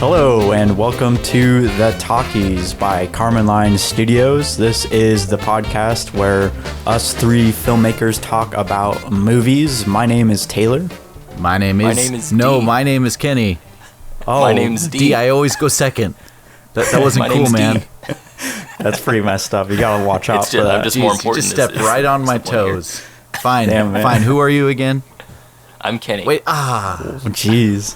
Hello and welcome to the Talkies by Karman Studios. This is the podcast where us three filmmakers talk about movies. My name is Taylor. My name is D. My name is Kenny. Oh, my name's D. I always go second. That wasn't cool, man. That's pretty messed up. You gotta watch out for that. I'm just more important. You just stepped right on my toes. Fine, Damn, man. fine. Who are you again? I'm Kenny. Wait, Jeez.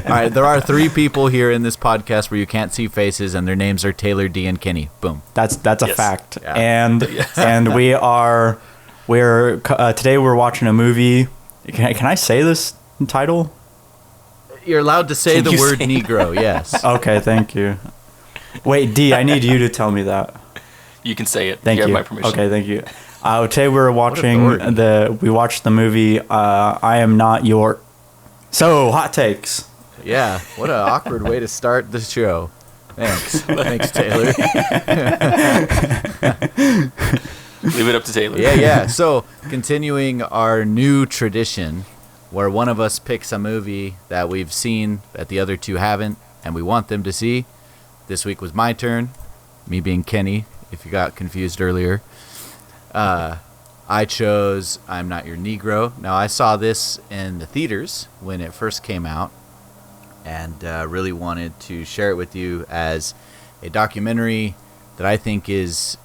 All right, there are three people here in this podcast where you can't see faces, and their names are Taylor, D, and Kenny. Boom. That's a Yes. fact. Yeah. And and today we're watching a movie. Can I say this title? You're allowed to say Can the you word say Negro, yes. Okay, thank you. Wait, D, I need you to tell me that. You can say it. Thank you. have my permission. Okay, thank you. Today we're watching authority. we watched the movie I Am Not Your. So, hot takes. Yeah, what an awkward way to start the show. Thanks. Thanks, Taylor. Leave it up to Taylor. Yeah. So, continuing our new tradition where one of us picks a movie that we've seen that the other two haven't and we want them to see. This week was my turn, me being Kenny, if you got confused earlier. I chose I'm Not Your Negro. Now, I saw this in the theaters when it first came out and really wanted to share it with you as a documentary that I think is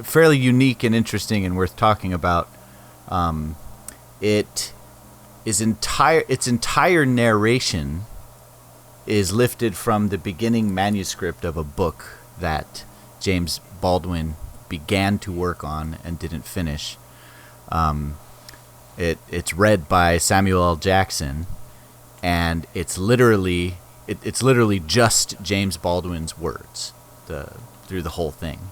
fairly unique and interesting and worth talking about. Its entire narration is lifted from the beginning manuscript of a book that James Baldwin began to work on and didn't finish. It's read by Samuel L. Jackson, and it's literally just James Baldwin's words through the whole thing,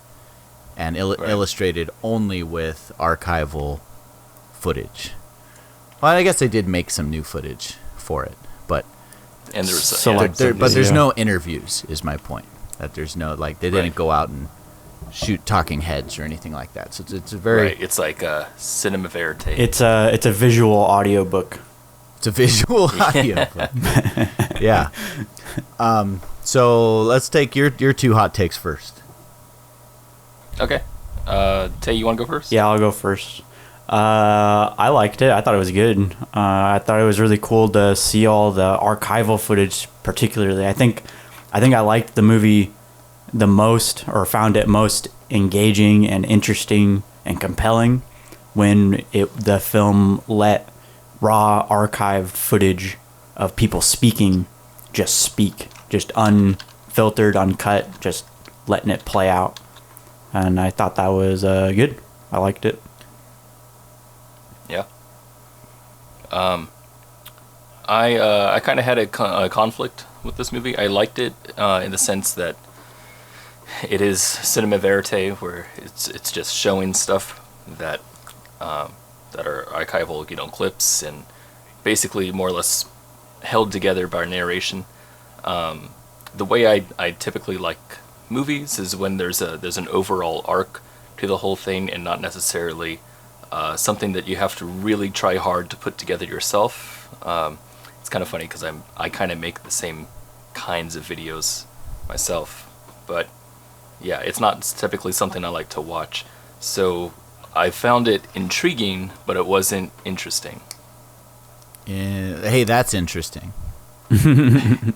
and illustrated only with archival footage. Well, I guess they did make some new footage for it, but And there was there's no interviews. Is my point that there's no they didn't go out and shoot talking heads or anything like that. So it's a very It's like a cinema verite. It's a visual audio book. It's a visual audio. Yeah. So let's take your two hot takes first. Okay. Tay, you want to go first? Yeah, I'll go first. I liked it. I thought it was good. I thought it was really cool to see all the archival footage, particularly. I think I liked the movie the most, or found it most engaging and interesting and compelling when the film let raw archived footage of people speaking just unfiltered, uncut, just letting it play out. And I thought that was good. I liked it. Yeah. I kind of had a conflict with this movie. I liked it in the sense that it is cinema verite, where it's just showing stuff that are archival, clips, and basically more or less held together by narration. The way I typically like movies is when there's an overall arc to the whole thing, and not necessarily something that you have to really try hard to put together yourself. It's kind of funny because I kind of make the same kinds of videos myself, but yeah, it's not typically something I like to watch. So I found it intriguing, but it wasn't interesting. Hey, that's interesting. And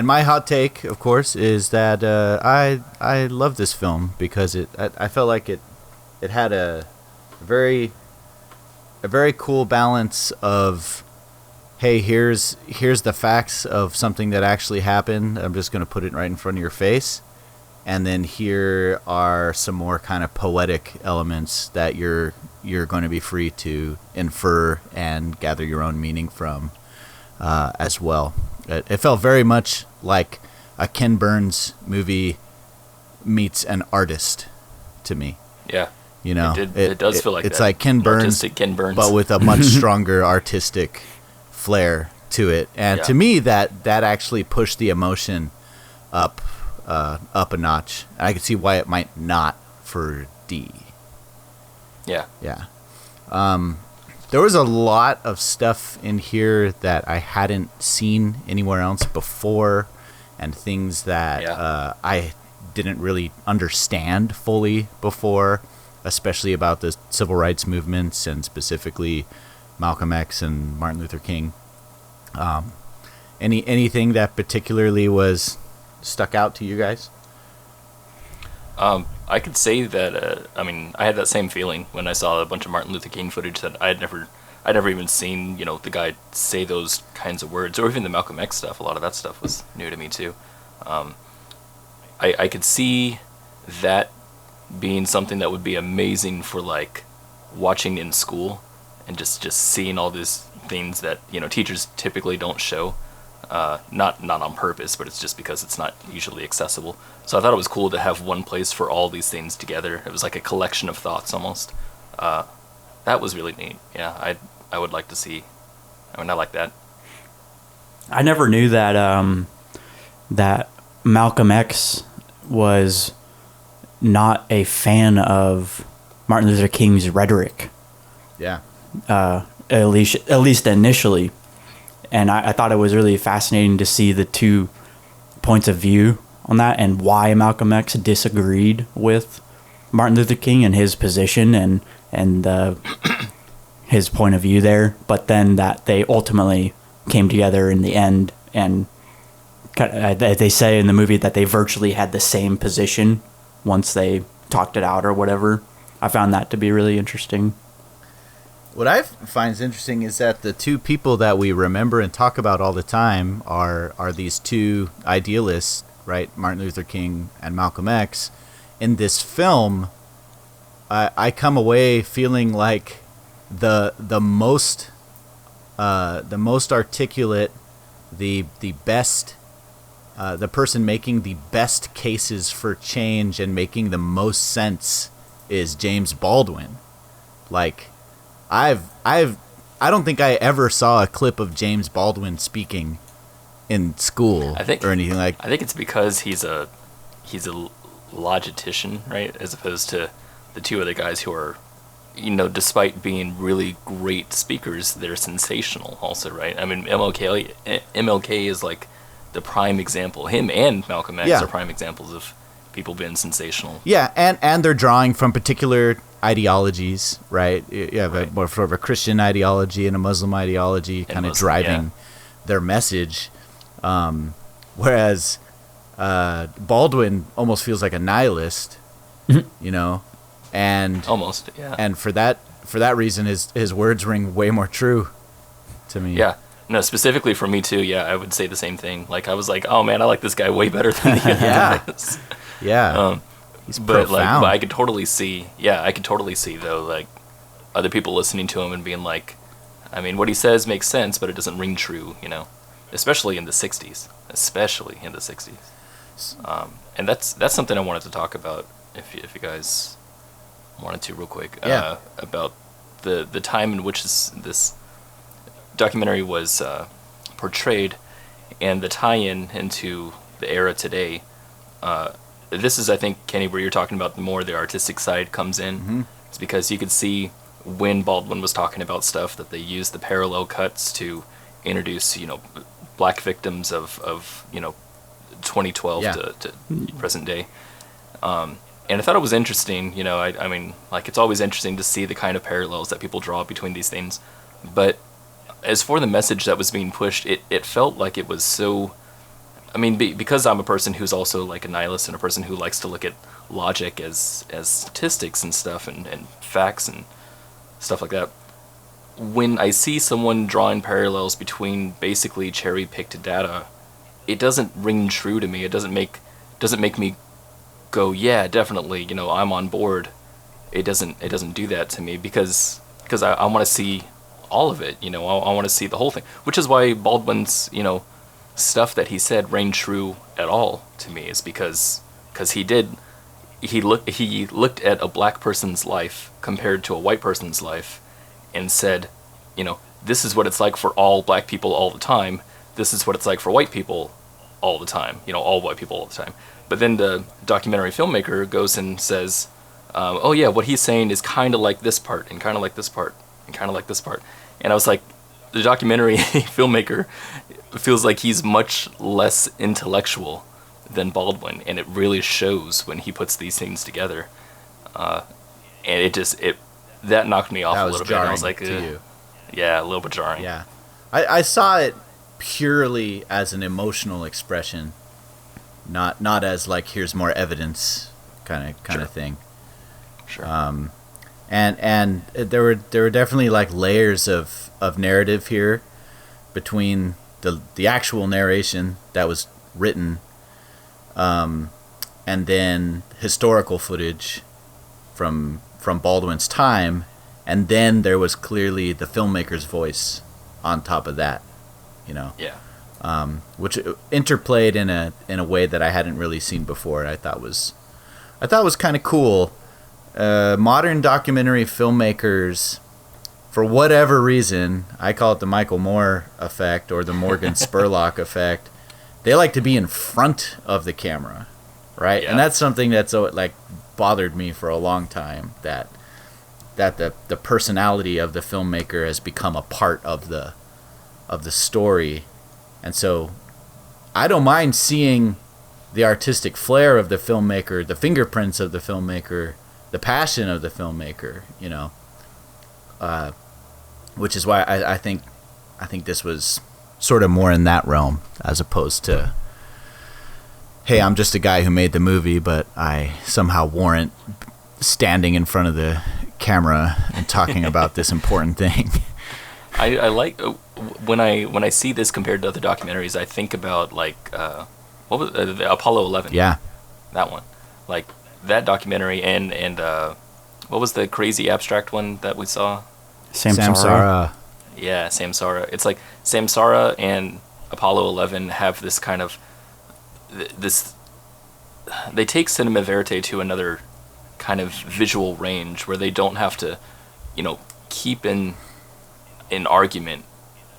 my hot take, of course, is that I love this film because I felt like it had a very cool balance of, hey, here's the facts of something that actually happened. I'm just going to put it right in front of your face. And then here are some more kind of poetic elements that you're going to be free to infer and gather your own meaning from as well. It felt very much like a Ken Burns movie meets an artist to me. Yeah. It does feel like it's that. like Ken Burns, but with a much stronger artistic flair to it. And to me, that actually pushed the emotion up a notch. I could see why it might not for D. Yeah. Yeah. There was a lot of stuff in here that I hadn't seen anywhere else before, and things that I didn't really understand fully before, especially about the civil rights movements and specifically Malcolm X and Martin Luther King. Anything that particularly was stuck out to you guys? I could say that, I had that same feeling when I saw a bunch of Martin Luther King footage that I'd never even seen, the guy say those kinds of words, or even the Malcolm X stuff. A lot of that stuff was new to me too. I could see that being something that would be amazing for like watching in school and just seeing all these things that, teachers typically don't show. Not on purpose, but it's just because it's not usually accessible. So I thought it was cool to have one place for all these things together. It was like a collection of thoughts almost. That was really neat. Yeah, I would like to see. I like that. I never knew that that Malcolm X was not a fan of Martin Luther King's rhetoric. Yeah. At least initially. And I thought it was really fascinating to see the two points of view on that and why Malcolm X disagreed with Martin Luther King and his position and his point of view there. But then that they ultimately came together in the end, and they say in the movie that they virtually had the same position once they talked it out or whatever. I found that to be really interesting. What I find interesting is that the two people that we remember and talk about all the time are these two idealists, right? Martin Luther King and Malcolm X. In this film, I come away feeling like the most articulate, the best, the person making the best cases for change and making the most sense is James Baldwin. Like, I don't think I ever saw a clip of James Baldwin speaking in school or anything like. I think it's because he's a logician, right? As opposed to the two other guys who are, despite being really great speakers, they're sensational also, right? I mean, MLK is like the prime example. Him and Malcolm X are prime examples of people being sensational. Yeah, and they're drawing from particular ideologies, right? You have a more sort of a Christian ideology and a Muslim ideology kind of driving their message, whereas Baldwin almost feels like a nihilist, and almost, yeah. And for that reason, his words ring way more true to me. Yeah, no, specifically for me too. Yeah, I would say the same thing. Like, I was like, oh man, I like this guy way better than the other guys. Yeah. He's but profound. I could totally see though, like, other people listening to him and being like, I mean, what he says makes sense, but it doesn't ring true, especially in the 60s. And that's something I wanted to talk about if you guys wanted to real quick. About the time in which this documentary was portrayed and the tie-in into the era today. This is, I think, Kenny, where you're talking about the artistic side comes in. Mm-hmm. It's because you could see when Baldwin was talking about stuff that they used the parallel cuts to introduce, black victims of 2012 to present day. And I thought it was interesting, I mean, like, it's always interesting to see the kind of parallels that people draw between these things. But as for the message that was being pushed, it felt like it was so... I mean, because I'm a person who's also like a nihilist and a person who likes to look at logic as statistics and stuff and facts and stuff like that. When I see someone drawing parallels between basically cherry-picked data, it doesn't ring true to me. It doesn't make me go, yeah, definitely, I'm on board. It doesn't do that to me because I want to see all of it. I want to see the whole thing, which is why Baldwin's stuff that he said rang true at all to me, is because he looked at a black person's life compared to a white person's life and said, this is what it's like for all black people all the time. This is what it's like for white people all the time. All white people all the time. But then the documentary filmmaker goes and says, oh yeah, what he's saying is kind of like this part and kind of like this part. kind of like this part. And I was like, the documentary filmmaker feels like he's much less intellectual than Baldwin, and it really shows when he puts these things together. And that knocked me off a little bit. And I was like, to you. Yeah, a little bit jarring. Yeah, I saw it purely as an emotional expression, not as like here's more evidence kind of thing. Sure. And there were definitely like layers of narrative here between the actual narration that was written, and then historical footage from Baldwin's time, and then there was clearly the filmmaker's voice on top of that, you know. Yeah. Which interplayed in a way that I hadn't really seen before. I thought was kind of cool. Modern documentary filmmakers, for whatever reason, I call it the Michael Moore effect or the Morgan Spurlock effect. They like to be in front of the camera, right? Yeah. And that's something that's like bothered me for a long time. That the personality of the filmmaker has become a part of the story, and so I don't mind seeing the artistic flair of the filmmaker, the fingerprints of the filmmaker, the passion of the filmmaker, you know. Which is why I think this was sort of more in that realm as opposed to, hey, I'm just a guy who made the movie, but I somehow warrant standing in front of the camera and talking about this important thing. I like when I see this compared to other documentaries. I think about like what was the Apollo 11? Yeah, that one, like that documentary, and what was the crazy abstract one that we saw? Samsara. Yeah, Samsara. It's like Samsara and Apollo 11 have this kind of this. They take cinema verite to another kind of visual range where they don't have to, you know, keep in an argument,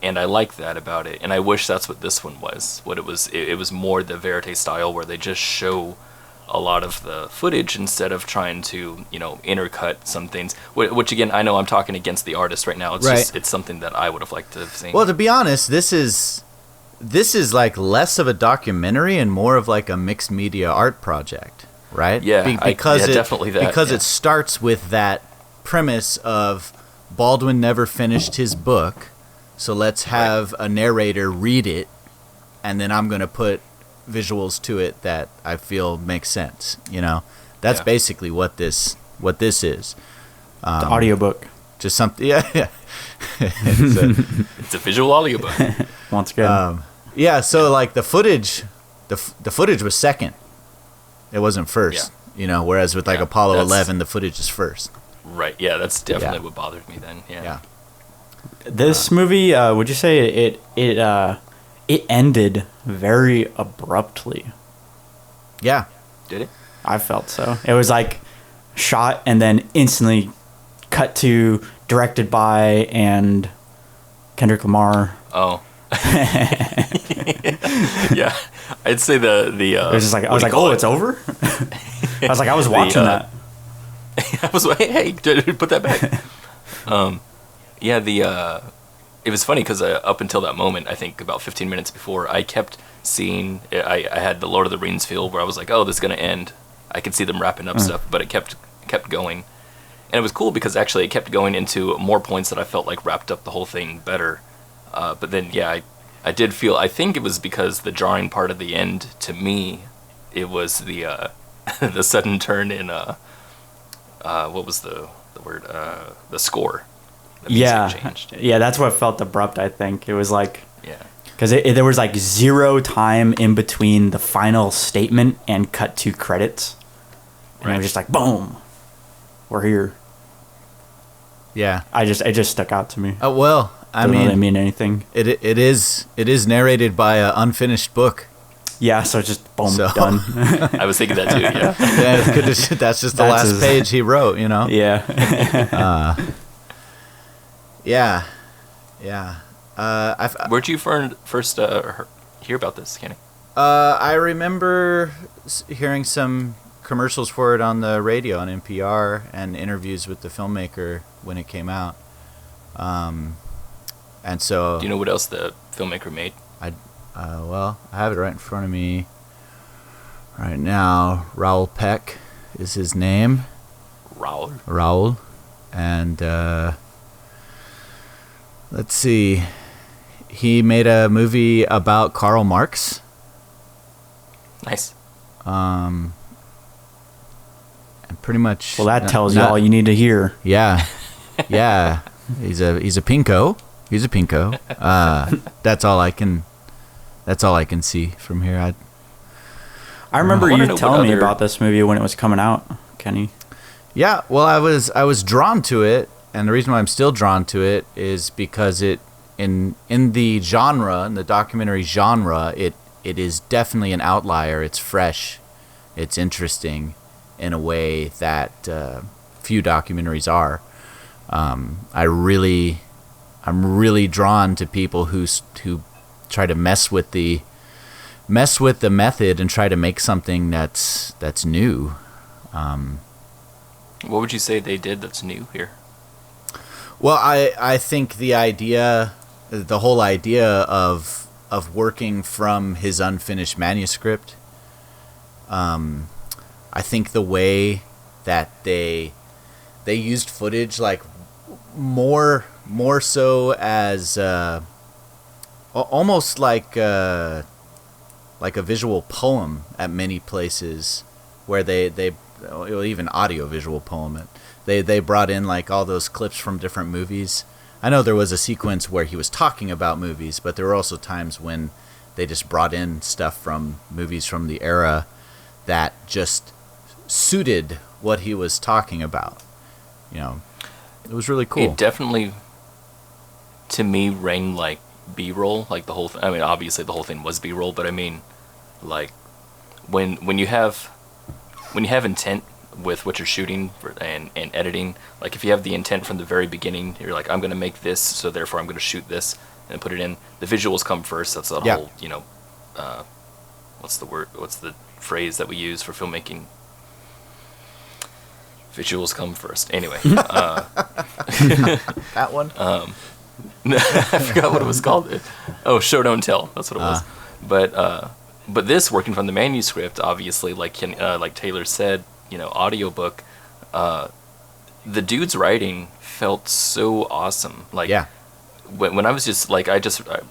and I like that about it. And I wish that's what this one was. What it was, it was more the verite style where they just show a lot of the footage instead of trying to, you know, intercut some things. Which again, I know I'm talking against the artist right now. It's right. just, it's something that I would have liked to have seen. Well, to be honest, this is like less of a documentary and more of like a mixed media art project, right? Yeah, because definitely that. Because yeah. it starts with that premise of Baldwin never finished his book, so let's have a narrator read it, and then I'm going to put visuals to it that I feel makes sense. You know, that's basically what this is. The audiobook. Just something. Yeah. It's a visual audiobook. Once again. Yeah. So like the footage, the footage was second. It wasn't first. Yeah. You know, whereas with like Apollo 11, the footage is first. Right. Yeah, that's definitely what bothered me then. Yeah. This movie, would you say it ended very abruptly? Yeah. Did it? I felt so. It was like shot and then instantly cut to directed by and Kendrick Lamar. Oh. Yeah. I'd say the it was just like I was like, "Oh, it's over?" I was like, I was watching that. I was like, hey, put that back. It was funny because up until that moment, I think about 15 minutes before, I kept seeing, I had the Lord of the Rings feel where I was like, oh, this is going to end. I could see them wrapping up stuff, but it kept going. And it was cool because actually it kept going into more points that I felt like wrapped up the whole thing better. But then, I did feel, I think it was because the jarring part of the end, to me, it was the the sudden turn in, what was the word? The score. The music changed. Yeah, that's what felt abrupt, I think. It was like... Yeah. Because there was like zero time in between the final statement and cut to credits. And it was just like, boom, we're here. Yeah. It just stuck out to me. Oh, well, I mean... Doesn't mean anything. It is narrated by an unfinished book. Yeah, so it's just boom, done. I was thinking that too, yeah. That's just the last page he wrote, you know? Yeah. Yeah. Where'd you first hear about this, Kenny? I remember hearing some commercials for it on the radio on NPR and interviews with the filmmaker when it came out. And so Do you know what else the filmmaker made? well, I have it right in front of me right now. Raoul Peck is his name. Raoul. And let's see. He made a movie about Karl Marx. Nice. And pretty much. Well, that tells you all you need to hear. Yeah, yeah. He's a pinko. He's a pinko. That's all I can. That's all I can see from here. I remember wanna you know telling what me other- about this movie when it was coming out, Kenny. Yeah, well, I was drawn to it, and the reason why I'm still drawn to it is because it in the genre, in the documentary genre, it is definitely an outlier. It's fresh, it's interesting, in a way that few documentaries are. I'm really drawn to people who try to mess with the method and try to make something that's new. What would you say they did that's new here? Well, I think the whole idea of working from his unfinished manuscript, I think the way that they used footage like more so as almost like a visual poem at many places, where they even audio visual poem. They brought in like all those clips from different movies. I know there was a sequence where he was talking about movies, but there were also times when they just brought in stuff from movies from the era that just suited what he was talking about. It was really cool. It definitely, to me, rang like B-roll, like the whole. I mean, obviously the whole thing was B-roll, but I mean, like when you have intent with what you're shooting and editing, like if you have the intent from the very beginning, you're like, I'm going to make this, so therefore I'm going to shoot this and put it in. The visuals come first. That's the whole, what's the word? What's the phrase that we use for filmmaking? Visuals come first. Anyway. That one? I forgot what it was called. Oh, show don't tell. That's what it was. But this, working from the manuscript, obviously, like Taylor said, audiobook, the dude's writing felt so awesome. Like, yeah. When I was just like, I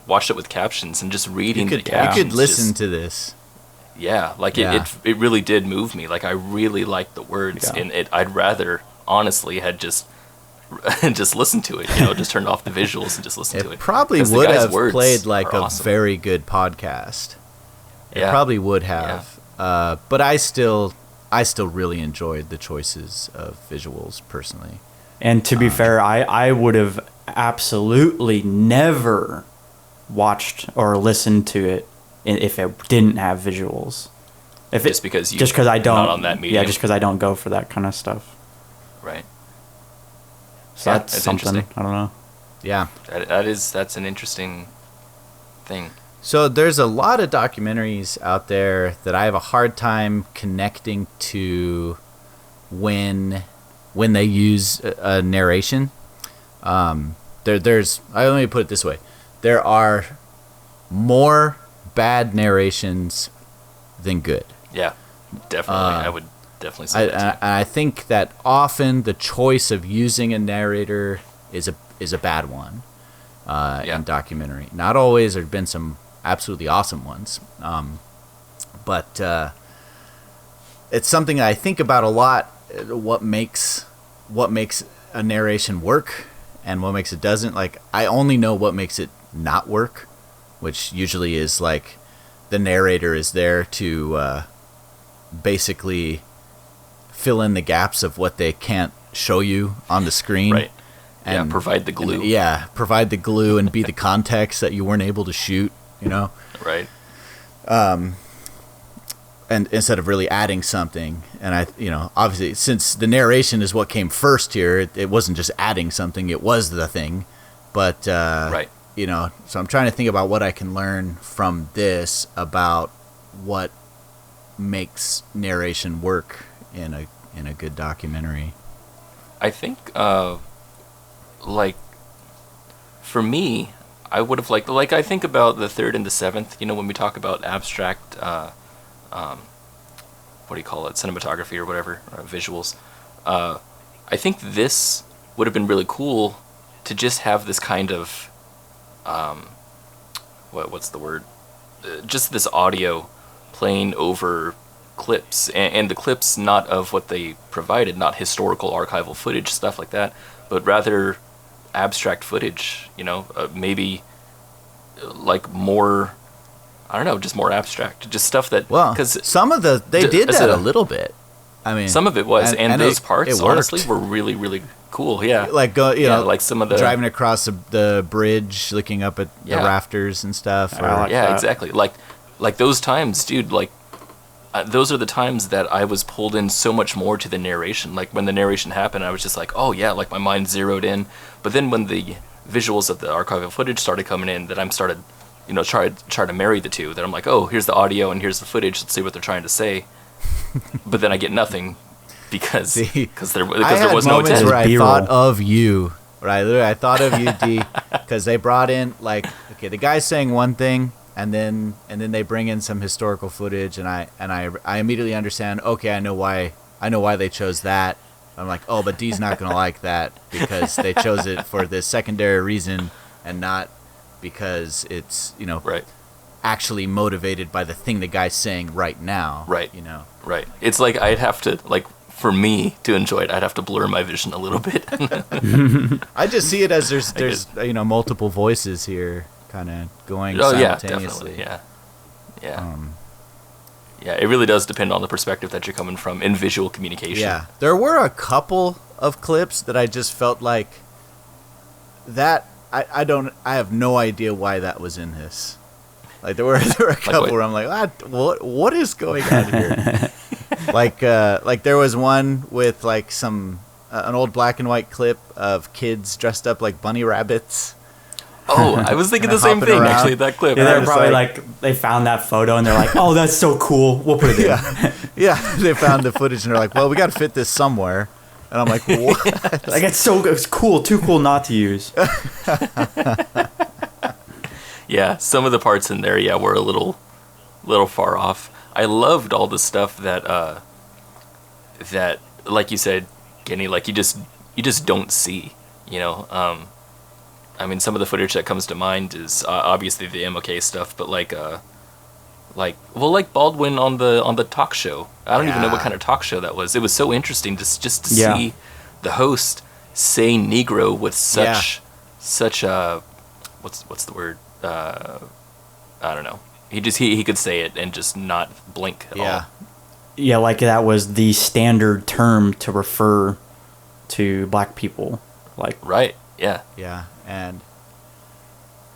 watched it with captions and just reading the captions. You could listen to this. Yeah, like it really did move me. Like I really liked the words, and I'd rather honestly had just listen to it. Just turn off the visuals and just listen to it. Probably would have played like a very good podcast. It probably would have. Yeah. But I still really enjoyed the choices of visuals personally. And to be fair, I would have absolutely never watched or listened to it if it didn't have visuals. Just because I don't, not on that medium. Yeah, just because I don't go for that kind of stuff. Right. So that's something. I don't know. Yeah. That's an interesting thing. So there's a lot of documentaries out there that I have a hard time connecting to when they use a narration. Let me put it this way. There are more bad narrations than good. Yeah, definitely. I would definitely say that too. I think that often the choice of using a narrator is a bad one in documentary. Not always. There have been some absolutely awesome ones, but it's something I think about a lot. What makes a narration work and what makes it doesn't. Like, I only know what makes it not work, which usually is like the narrator is there to basically fill in the gaps of what they can't show you on the screen. Right. And provide the glue. Provide the glue and be the context that you weren't able to shoot, Right. And instead of really adding something, and obviously since the narration is what came first here, it wasn't just adding something, it was the thing. But right. So I'm trying to think about what I can learn from this about what makes narration work in a good documentary. I think for me, I would have liked, like, I think about the third and the seventh, you know, when we talk about abstract, what do you call it, cinematography or whatever, visuals. I think this would have been really cool to just have this kind of, what's the word? Just this audio playing over clips, and the clips not of what they provided, not historical archival footage, stuff like that, but rather abstract footage, you know, maybe like more, I don't know, just more abstract, just stuff that, Well, because some of they did that a little bit. I mean, some of it was, and those parts it honestly were really, really cool. Yeah, like you know, like some of the driving across the bridge, looking up at the rafters and stuff. That. Exactly. Like those times, dude. Like those are the times that I was pulled in so much more to the narration. Like when the narration happened, I was just like, oh yeah, like my mind zeroed in. But then when the visuals of the archival footage started coming in, that I'm started, you know, try to marry the two. That I'm like, oh, here's the audio and here's the footage. Let's see what they're trying to say. But then I get nothing because there was no attention. Where I thought of you, right? I thought of you, D, because they brought in like, okay, the guy's saying one thing, and then they bring in some historical footage, and I immediately understand. Okay, I know why they chose that. I'm like, oh, but D's not gonna like that because they chose it for this secondary reason and not because it's, you know, right, actually motivated by the thing the guy's saying right now. Right. You know. Right. It's like I'd have to, like, for me to enjoy it, I'd have to blur my vision a little bit. I just see it as there's you know, multiple voices here kind of going simultaneously. Yeah, definitely. Yeah. Yeah, it really does depend on the perspective that you're coming from in visual communication. Yeah. There were a couple of clips that I just felt like that I have no idea why that was in this. Like there were a couple where I'm like, what is going on here? like there was one with like some an old black and white clip of kids dressed up like bunny rabbits. Oh, I was thinking the same thing actually. That clip. Yeah, they're probably like they found that photo and they're like, oh, that's so cool. We'll put it in. Yeah, they found the footage and they're like, well, we got to fit this somewhere. And I'm like, what? Like it's cool, too cool not to use. Yeah, some of the parts in there, were a little far off. I loved all the stuff that like you said, Kenny, like you just don't see, you know. I mean, some of the footage that comes to mind is obviously the MLK stuff, but like Baldwin on the talk show. I don't even know what kind of talk show that was. It was so interesting just to see the host say Negro with such what's the word? I don't know. He could say it and just not blink at all. Yeah, like that was the standard term to refer to black people. Like right. Yeah. Yeah, and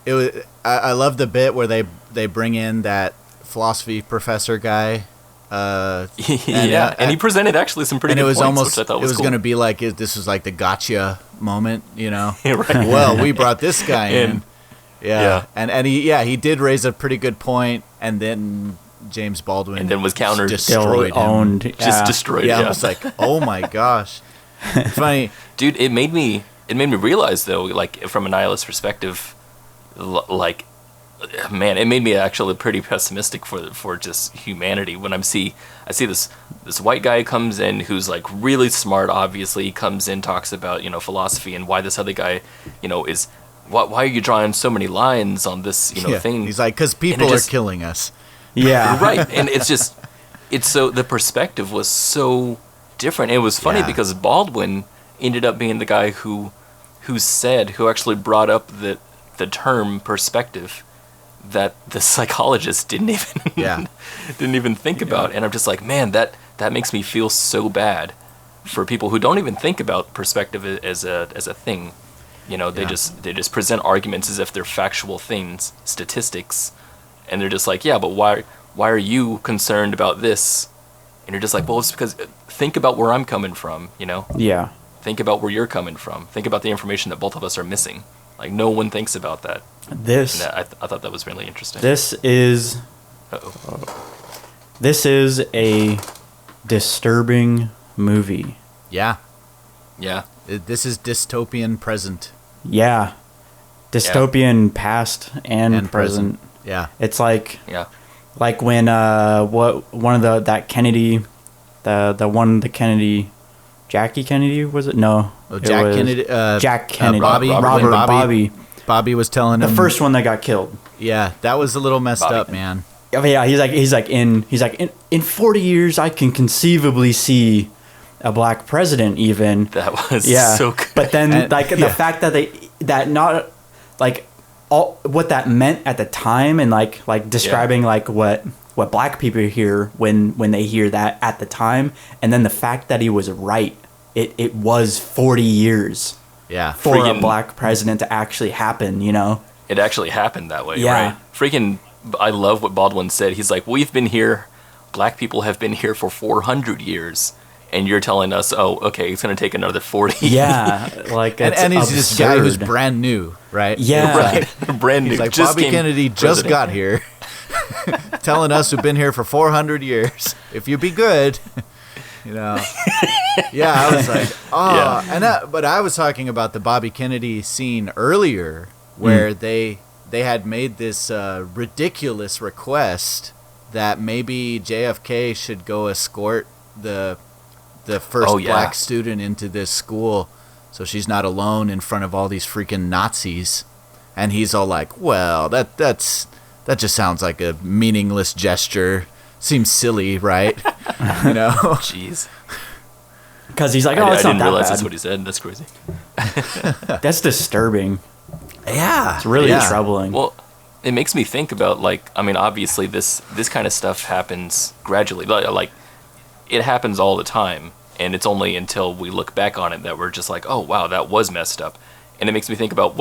it was. I love the bit where they bring in that philosophy professor guy. And he presented actually some pretty good points, which I thought was cool. Going to be like this was like the gotcha moment, you know. Right. Well, we brought this guy in. Yeah. And he did raise a pretty good point, and then James Baldwin was countered, destroyed him. Owned, just destroyed. Yeah, I was like, oh my gosh. Funny, dude. It made me realize though, like from a nihilist perspective, like, man, it made me actually pretty pessimistic for just humanity when I see this white guy comes in who's like really smart. Obviously, he comes in, talks about, you know, philosophy and why this other guy, you know, is. Why are you drawing so many lines on this, you know, thing? He's like, because people are killing us. Yeah. Right. And it's so, the perspective was so different. It was funny because Baldwin ended up being the guy who actually brought up the term perspective that the psychologist didn't even think about. And I'm just like, man, that makes me feel so bad for people who don't even think about perspective as a thing. You know, they just present arguments as if they're factual things, statistics, and they're just like, yeah, but why are you concerned about this? And you're just like, well, it's because think about where I'm coming from, you know? Yeah. Think about where you're coming from. Think about the information that both of us are missing. Like, no one thinks about that. I thought that was really interesting. This is a disturbing movie. Yeah. Yeah. This is dystopian present. Yeah. dystopian past and present. Yeah. It's like Yeah. like when that Kennedy, the Kennedy, Jackie Kennedy, was it? No, Oh, it Jack was Kennedy. Jack Kennedy. Bobby. Robert Bobby. Bobby. Bobby was telling The him first one that got killed. Yeah, that was a little messed Bobby. up, man. Oh, yeah, he's like in 40 years I can conceivably see a black president even. That was Yeah. so good. But then And- like the yeah. fact that not like all what that meant at the time and like describing like what black people hear when they hear that at the time, and then the fact that he was right. It was 40 years Yeah. for a Freaking- black president to actually happen, you know? It actually happened that way, Yeah. right? Freaking, I love what Baldwin said. He's like, we've been here, black people have been here for 400 years, and you're telling us, oh, okay, it's going to take another 40. Yeah, like And, it's and he's this guy who's absurd. brand new, right? Yeah. Right. Brand new. He's like, Just Bobby came Kennedy just president. got here, telling us who've been here for 400 years, if you be good, you know. Yeah, I was like, oh. Yeah. But I was talking about the Bobby Kennedy scene earlier where they had made this ridiculous request that maybe JFK should go escort the first Oh, yeah. black student into this school so she's not alone in front of all these freaking Nazis. And he's all like, well, that just sounds like a meaningless gesture. Seems silly, right? You know? Jeez. Because he's like, I oh, it's didn't not that realize bad. that's what he said. That's crazy. That's disturbing. Yeah. It's really yeah. troubling. Well, it makes me think about, like, I mean, obviously this kind of stuff happens gradually. Like, it happens all the time, and it's only until we look back on it that we're just like, oh, wow, that was messed up. And it makes me think about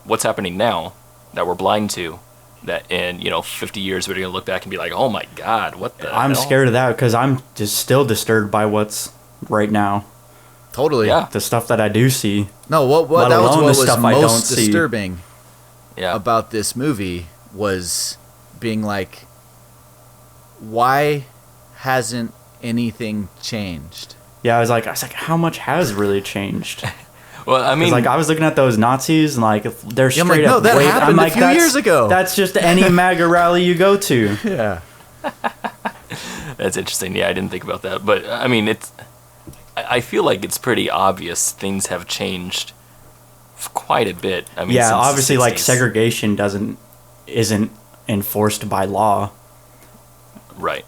what's happening now that we're blind to, that in, 50 years we're going to look back and be like, oh, my God, what the I'm hell? scared of that because I'm just still disturbed by what's right now. Totally. Yeah. The stuff that I do see. No, what Let that was alone what the was stuff I don't most see. disturbing Yeah. about this movie was being like, why hasn't anything changed? Yeah, I was like, how much has really changed? Well, I mean, Like I was looking at those Nazis and like they're Yeah, I'm straight like, no, up. that wait, happened I'm a like, few years ago. That's just any MAGA rally you go to. Yeah. that's interesting. Yeah, I didn't think about that. But, I mean, I feel like it's pretty obvious things have changed quite a bit. I mean, Yeah, since the obviously, like 60s. segregation isn't enforced by law. Right.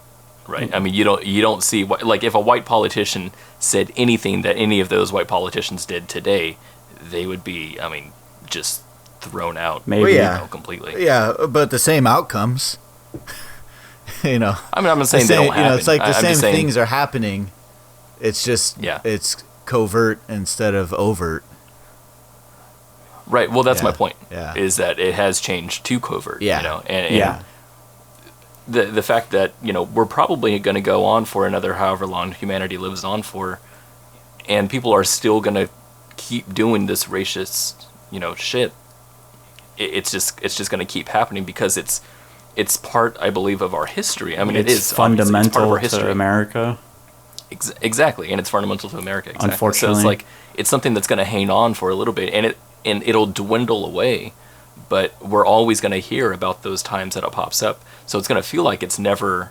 I mean, you don't see like if a white politician said anything that any of those white politicians did today, they would be, I mean, just thrown out. Maybe. Well, yeah. Completely. Yeah, but the same outcomes. You know. I mean, I'm not saying they don't happen. It's like the I'm same just saying, things are happening. It's just it's covert instead of overt. Right. Well, that's Yeah, my point. yeah. Is that it has changed to covert. Yeah. You know, and Yeah. the fact that we're probably going to go on for another however long humanity lives on for, and people are still going to keep doing this racist shit. It's just going to keep happening because it's part, I believe, of our history. I mean, It's it is obviously, it's fundamental part of our to history. America. Exactly, and it's fundamental to America. Exactly. So Unfortunately. it's like it's something that's going to hang on for a little bit, and it'll dwindle away. But we're always going to hear about those times that it pops up. So it's going to feel like it's never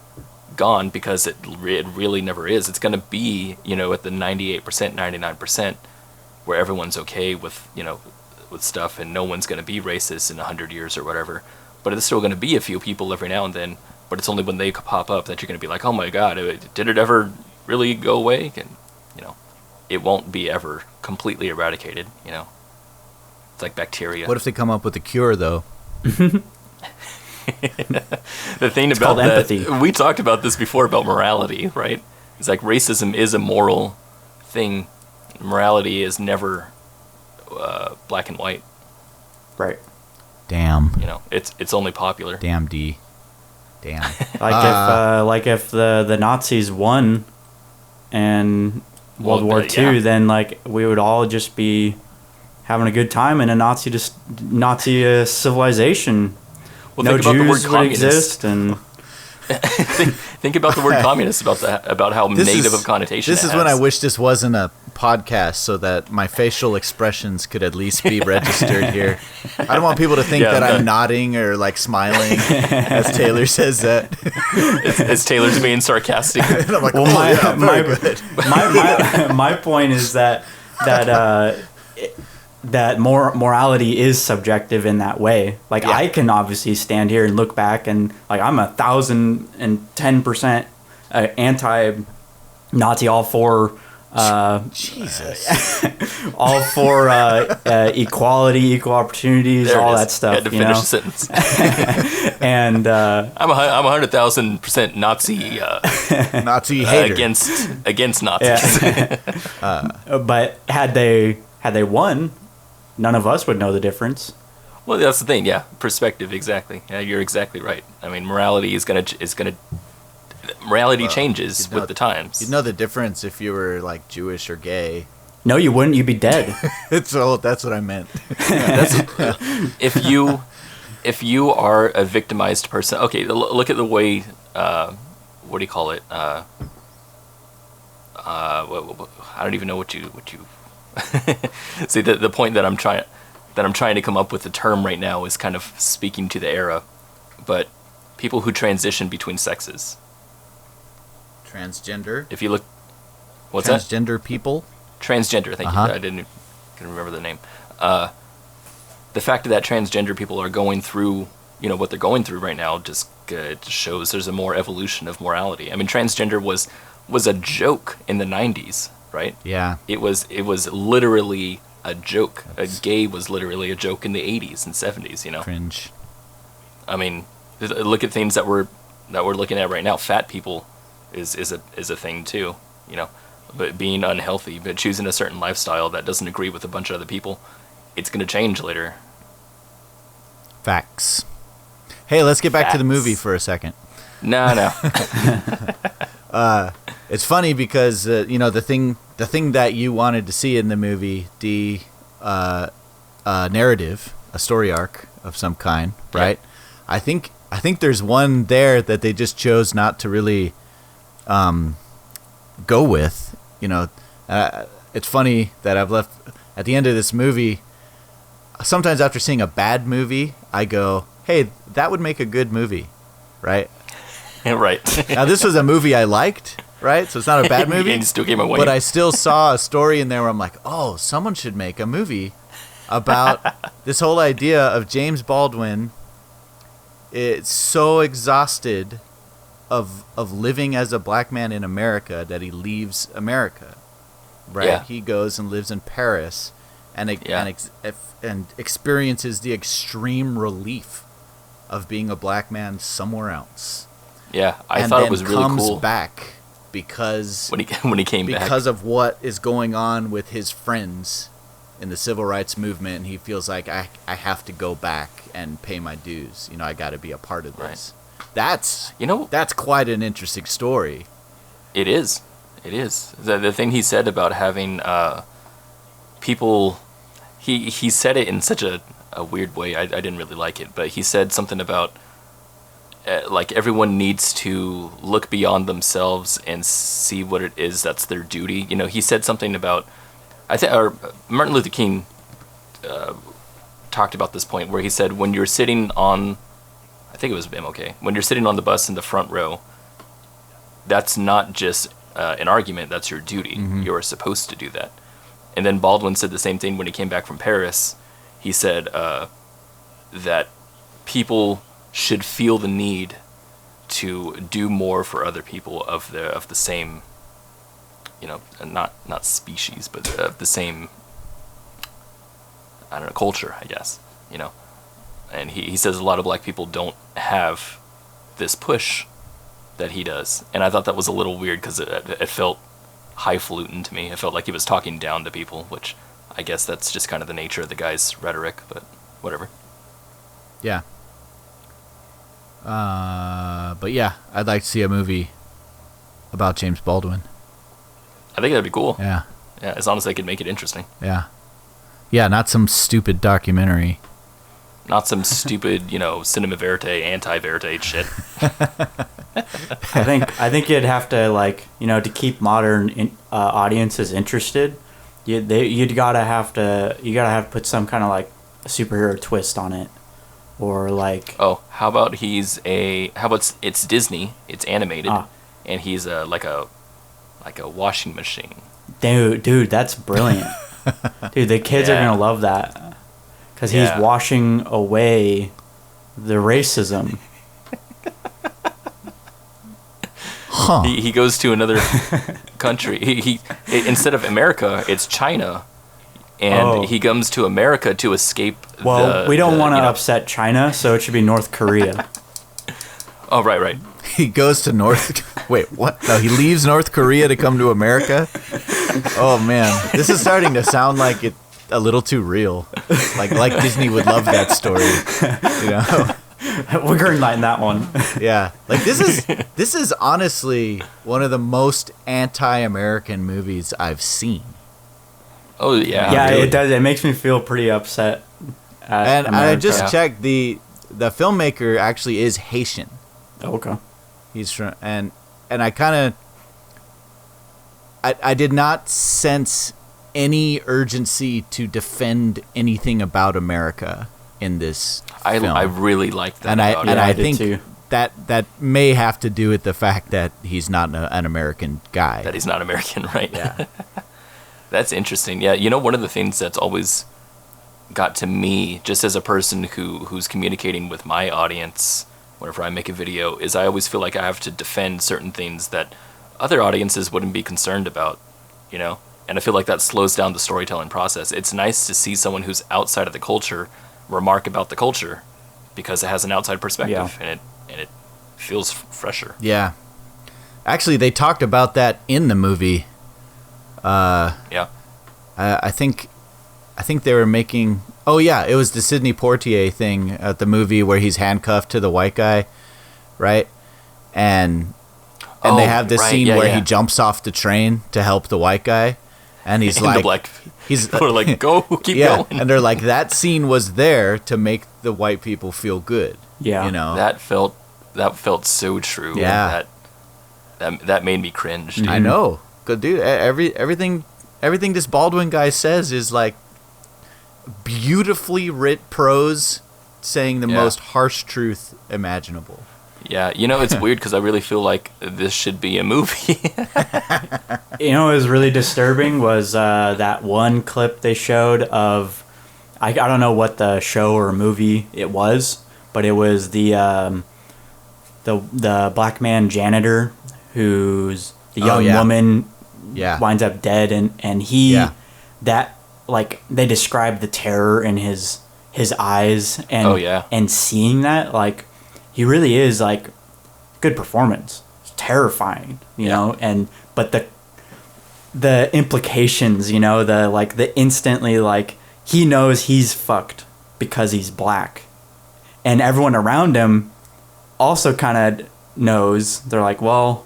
gone because it really never is. It's going to be at the 98%, 99% where everyone's okay with with stuff, and no one's going to be racist in 100 years or whatever. But it's still going to be a few people every now and then. But it's only when they pop up that you're going to be like, oh my God, did it ever really go away? And it won't be ever completely eradicated. It's like bacteria. What if they come up with a cure though? The thing about called that, empathy. we talked about this before about morality, right? It's like racism is a moral thing. Morality is never black and white. Right. Damn. It's only popular. Damn D. Damn. Like if the Nazis won and World War II, then like we would all just be having a good time in a Nazi civilization. Well, No think about the word Jews would communist. exist, and Think about the word communist, about how negative of connotation This it is has. when I wish this wasn't a podcast so that my facial expressions could at least be registered here. I don't want people to think that I'm nodding or like smiling as Taylor says that. As Taylor's being sarcastic. And I'm like, Well, good. my point is that morality is subjective in that way. Like, I can obviously stand here and look back and like I'm 1,010% anti-Nazi, all for Jesus. all for equality, equal opportunities, There it all is. that stuff. I had to finish the sentence. And I'm 100,000% Nazi Nazi hater. against Nazis. but had they won, none of us would know the difference. Well, that's the thing. Yeah, perspective. Exactly. Yeah, you're exactly right. I mean, morality changes with the times. You'd know the difference if you were like Jewish or gay. No, you wouldn't. You'd be dead. So that's what I meant. If you are a victimized person, okay, look at the way, what do you call it? I don't even know what you. See, the point that I'm trying to come up with the term right now is kind of speaking to the era, but people who transition between sexes. Transgender. If you look, what's Transgender people. Transgender. Thank you. I couldn't remember the name. The fact that transgender people are going through, what they're going through right now, just shows there's a more evolution of morality. I mean, transgender was a joke in the 90s, right? Yeah. It was literally a joke. A gay was literally a joke in the 80s and 70s. Cringe. I mean, look at things that we're looking at right now. Fat people is a thing too. But being unhealthy, but choosing a certain lifestyle that doesn't agree with a bunch of other people, it's going to change later. Facts. Hey, let's get back to the movie for a second. No. It's funny because the thing that you wanted to see in the movie, the narrative, a story arc of some kind, right? Yeah. I think there's one there that they just chose not to really go with. It's funny that I've left at the end of this movie. Sometimes after seeing a bad movie, I go, "Hey, that would make a good movie," right? Right. Now this was a movie I liked, right? So it's not a bad movie. And you still gave away. But I still saw a story in there where I'm like, "Oh, someone should make a movie about this whole idea of James Baldwin. It's so exhausted of living as a black man in America that he leaves America, right? Yeah. He goes and lives in Paris, and experiences the extreme relief of being a black man somewhere else. Yeah, I thought it was really cool. And then comes back because when he came back because of what is going on with his friends in the civil rights movement, and he feels like I have to go back and pay my dues. I got to be a part of this. Right. That's quite an interesting story. It is. The thing he said about having people, he said it in such a weird way. I didn't really like it, but he said something about like everyone needs to look beyond themselves and see what it is that's their duty. He said something about Martin Luther King talked about this point where he said when you're sitting on, I think it was MLK, when you're sitting on the bus in the front row, that's not just an argument, that's your duty. Mm-hmm. You're supposed to do that. And then Baldwin said the same thing when he came back from Paris. He said that people should feel the need to do more for other people of the same, not species, but of the same, I don't know, culture, I guess, And he says a lot of black people don't have this push that he does. And I thought that was a little weird because it felt highfalutin to me. It felt like he was talking down to people, which I guess that's just kind of the nature of the guy's rhetoric, but whatever. Yeah. But yeah, I'd like to see a movie about James Baldwin. I think that'd be cool. Yeah. Yeah, as long as they could make it interesting. Yeah. Yeah, not some stupid documentary. Not some stupid, cinema verite, anti-verite shit. I think you'd have to, like, you know, to keep modern audiences interested, you gotta have to put some kind of like superhero twist on it, or like, Oh, how about it's Disney, it's animated, and he's like a washing machine. dude, that's brilliant. Dude, the kids are gonna love that, because he's washing away the racism. Huh. He goes to another country. He instead of America, it's China, and he comes to America to escape. Well, we don't want to upset China, so it should be North Korea. Oh, right. He goes to Wait, what? No, he leaves North Korea to come to America? Oh, man. This is starting to sound like it a little too real. Like Disney would love that story. You know? We're greenlighting that one. Yeah. Like, this is honestly one of the most anti-American movies I've seen. Oh, yeah. Yeah, really. it does. It makes me feel pretty upset. And I just checked, the filmmaker actually is Haitian. Oh, okay. He's from, and I kind of, I did not sense any urgency to defend anything about America in this film. I really like that. And I did think too. that may have to do with the fact that he's not an American guy. That he's not American, right? Yeah. That's interesting. Yeah, you know, one of the things that's always got to me, just as a person who's communicating with my audience whenever I make a video, is I always feel like I have to defend certain things that other audiences wouldn't be concerned about, you know? And I feel like that slows down the storytelling process. It's nice to see someone who's outside of the culture remark about the culture, because it has an outside perspective, and it feels fresher. Yeah. Actually, they talked about that in the movie. Yeah. I think they were making. Oh yeah, it was the Sidney Poitier thing at the movie where he's handcuffed to the white guy, right? And they have this scene where he jumps off the train to help the white guy, and he's like, people are like, go, keep going. And they're like, that scene was there to make the white people feel good. Yeah, you know, that felt so true. Yeah, that made me cringe. I know, good dude. Everything this Baldwin guy says is like beautifully writ prose, saying the most harsh truth imaginable. Yeah, you know, it's weird because I really feel like this should be a movie. You know what was really disturbing was that one clip they showed of, I don't know what the show or movie it was, but it was the black man janitor who's the young woman winds up dead, and he that, like, they described the terror in his eyes, and and seeing that, like, he really is, like, good performance. It's terrifying, you know, but the implications, you know, the instantly, like, he knows he's fucked because he's black, and everyone around him also kind of knows. They're like, well,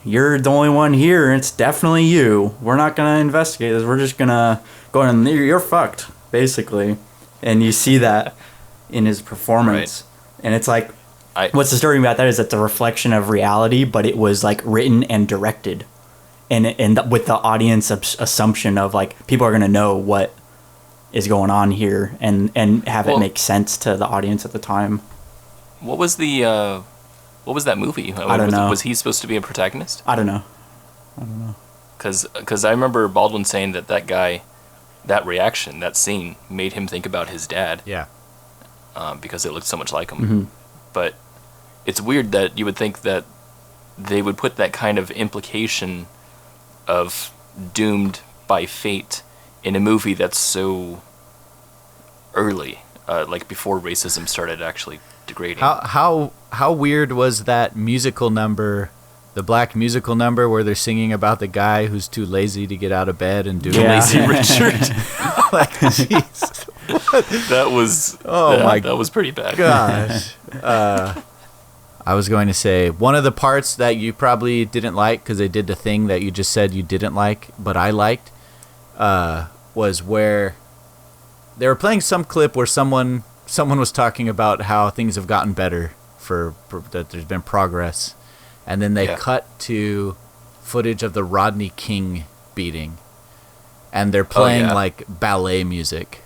you're the only one here, it's definitely you. We're not gonna investigate this. We're just gonna go in, and you're fucked, basically. And you see that in his performance. Right. And it's like, what's disturbing about that is it's a reflection of reality, but it was, like, written and directed, and with the audience assumption of, like, people are gonna know what is going on here, and have it make sense to the audience at the time. What was that movie? I don't know. Was he supposed to be a protagonist? I don't know. Because I remember Baldwin saying that guy, that reaction, that scene, made him think about his dad. Yeah. Because it looked so much like him. Mm-hmm. But it's weird that you would think that they would put that kind of implication of doomed by fate in a movie that's so early, like before racism started actually degrading. How weird was that musical number, the black musical number where they're singing about the guy who's too lazy to get out of bed and do Lazy Richard. Like, jeez. That was that was pretty bad. Gosh. I was going to say, one of the parts that you probably didn't like because they did the thing that you just said you didn't like, but I liked, was where they were playing some clip where someone was talking about how things have gotten better that there's been progress, and then they cut to footage of the Rodney King beating, and they're playing like ballet music.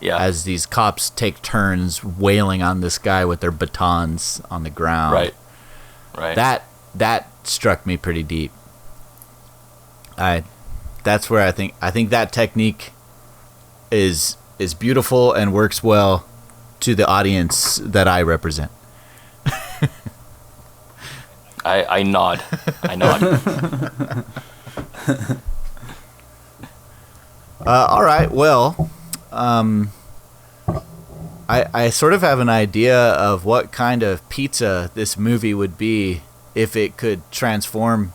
Yeah. As these cops take turns wailing on this guy with their batons on the ground. Right. Right. That struck me pretty deep. That's where I think that technique is beautiful and works well to the audience that I represent. I nod. I nod. All right. Well, I sort of have an idea of what kind of pizza this movie would be if it could transform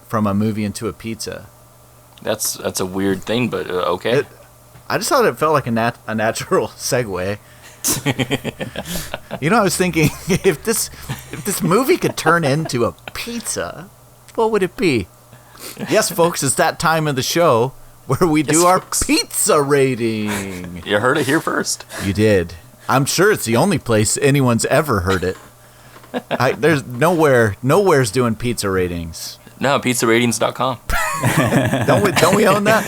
from a movie into a pizza. That's a weird thing, but okay. I just thought it felt like a natural segue. I was thinking if this movie could turn into a pizza, what would it be? Yes, folks, it's that time of the show where we do our pizza rating. You heard it here first. You did. I'm sure it's the only place anyone's ever heard it. There's nowhere's doing pizza ratings. No, pizzaratings.com. Don't we own that?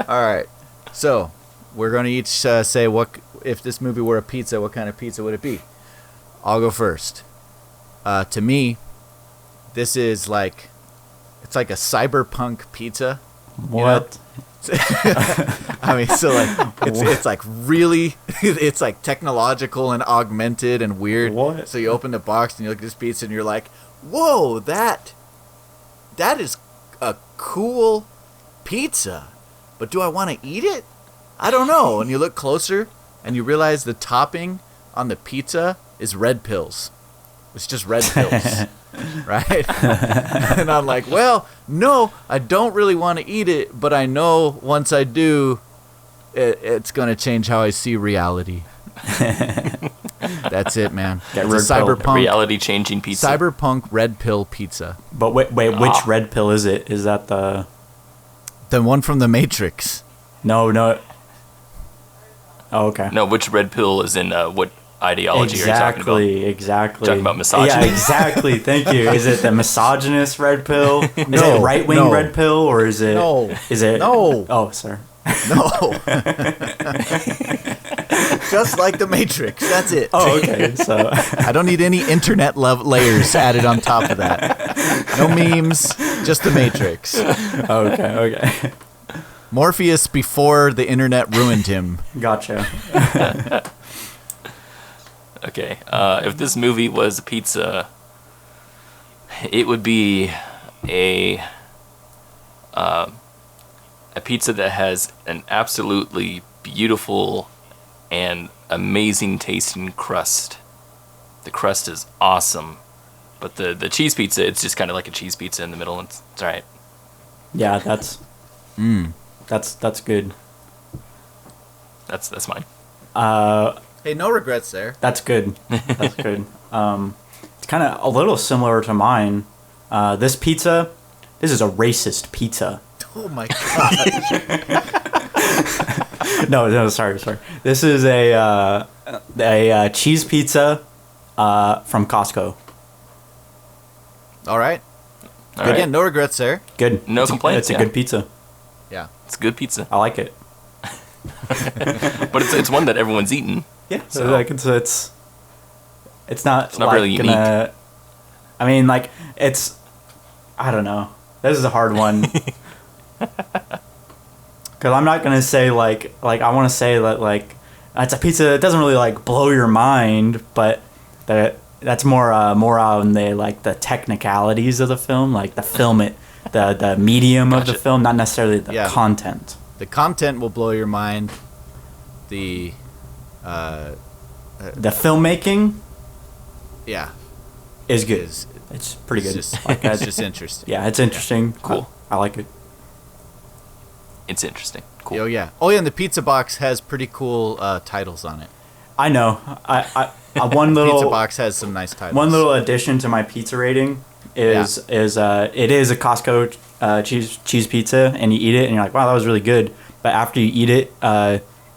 All right. So we're going to each say what if this movie were a pizza, what kind of pizza would it be? I'll go first. To me, this is like it's like a cyberpunk pizza. What? I mean, so like it's like really it's like technological and augmented and weird. What? So you open the box and you look at this pizza and you're like, whoa, that is a cool pizza, but do I want to eat it? I don't know. And you look closer and you realize the topping on the pizza is red pills. It's just red pills, right? And I'm like, well, no, I don't really want to eat it, but I know once I do, it's going to change how I see reality. That's it, man. It's a cyberpunk reality-changing pizza. Cyberpunk red pill pizza. But wait, which red pill is it? Is that the one from the Matrix? No. Oh, okay. No, which red pill is in what ideology are you talking about? Exactly. Talking about misogyny? Yeah, exactly. Thank you. Is it the misogynist red pill? Is it right-wing red pill, or is it? No. Is it? No. Oh, sorry. No. Just like the Matrix. That's it. Oh, okay. So I don't need any internet layers added on top of that. No memes, just the Matrix. Okay. Morpheus before the internet ruined him. Gotcha. Okay. If this movie was a pizza, it would be a pizza that has an absolutely beautiful and amazing tasting crust. The crust is awesome, but the cheese pizza, it's just kind of like a cheese pizza in the middle, and it's all right. Yeah, that's good. That's mine. Hey, no regrets there. That's good. That's good. It's kind of a little similar to mine. This is a racist pizza. Oh my god. No, sorry. This is a cheese pizza from Costco. All right. Again, no regrets there. Good. No complaints. It's a good pizza. Yeah. It's a good pizza. I like it. But it's one that everyone's eaten. Yeah. So like it's not like really unique. I mean, like it's. I don't know. This is a hard one. Because I'm not gonna say like I want to say that like it's a pizza that doesn't really like blow your mind, but that's more on the technicalities of the film, like the medium of the film, not necessarily the content. The content will blow your mind. The filmmaking, is good. It's pretty good. It's just interesting. Yeah, it's interesting. Yeah. Cool. I like it. It's interesting. Cool. Oh yeah, and the pizza box has pretty cool titles on it. I know. I one little pizza box has some nice titles. One little addition to my pizza rating is it is a Costco cheese pizza, and you eat it and you're like, wow, that was really good. But after you eat it,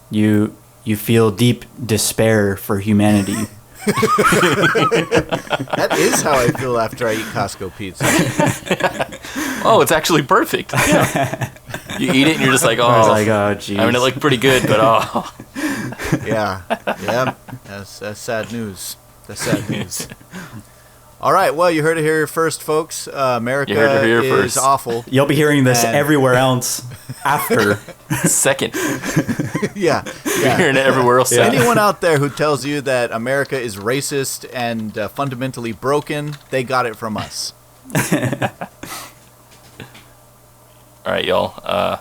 you feel deep despair for humanity. That is how I feel after I eat Costco pizza. Oh, it's actually perfect. Yeah. You eat it and you're just like, oh, I was like, oh, jeez. I mean, it looked pretty good, but oh. Yeah. That's sad news. That's sad news. All right. Well, you heard it here first, folks. America You heard it here is first. awful. You'll be hearing this And- everywhere else after. Second. Yeah. You're hearing it everywhere else. Yeah. Anyone out there who tells you that America is racist and fundamentally broken, they got it from us. All right, y'all.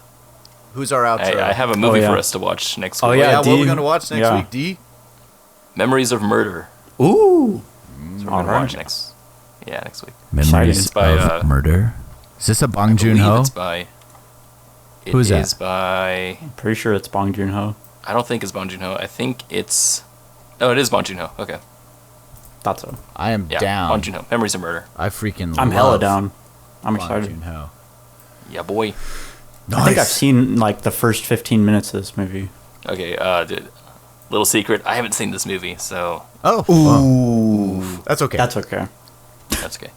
Who's our outro? I have a movie yeah. for us to watch next week. Oh, Yeah, yeah, what are we D. going to watch next Yeah. week, D? Memories of Murder. Ooh. That's what we're All gonna right. watch next. Yeah, next week. Memories It's by, of Murder. Is this a Bong I believe Joon-ho? it's by. Who's that? It is by. Pretty sure it's Bong Joon-ho. I don't think it's Bong Joon-ho. I think it's. Oh, it is Bong Joon-ho. Okay. Thought so. I am Yeah, down. Bong Joon-ho. Memories of Murder. I freaking I'm love hella down. I'm Bong excited. Joon-ho. Yeah, boy. Nice. I think I've seen like the first 15 minutes of this movie. Okay, dude. Little secret. I haven't seen this movie, so Oh, well, that's okay. That's okay. that's okay.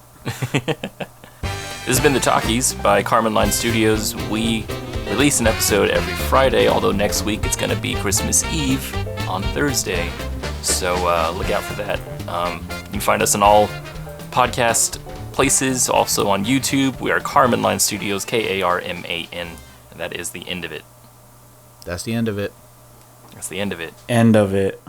This has been The Talkies by Karman Line Studios. We release an episode every Friday, although next week it's going to be Christmas Eve on Thursday. So look out for that. You can find us on all podcast places, also on YouTube. We are Karman Line Studios, Karman. And that is the end of it. That's the end of it. That's the end of it. End of it.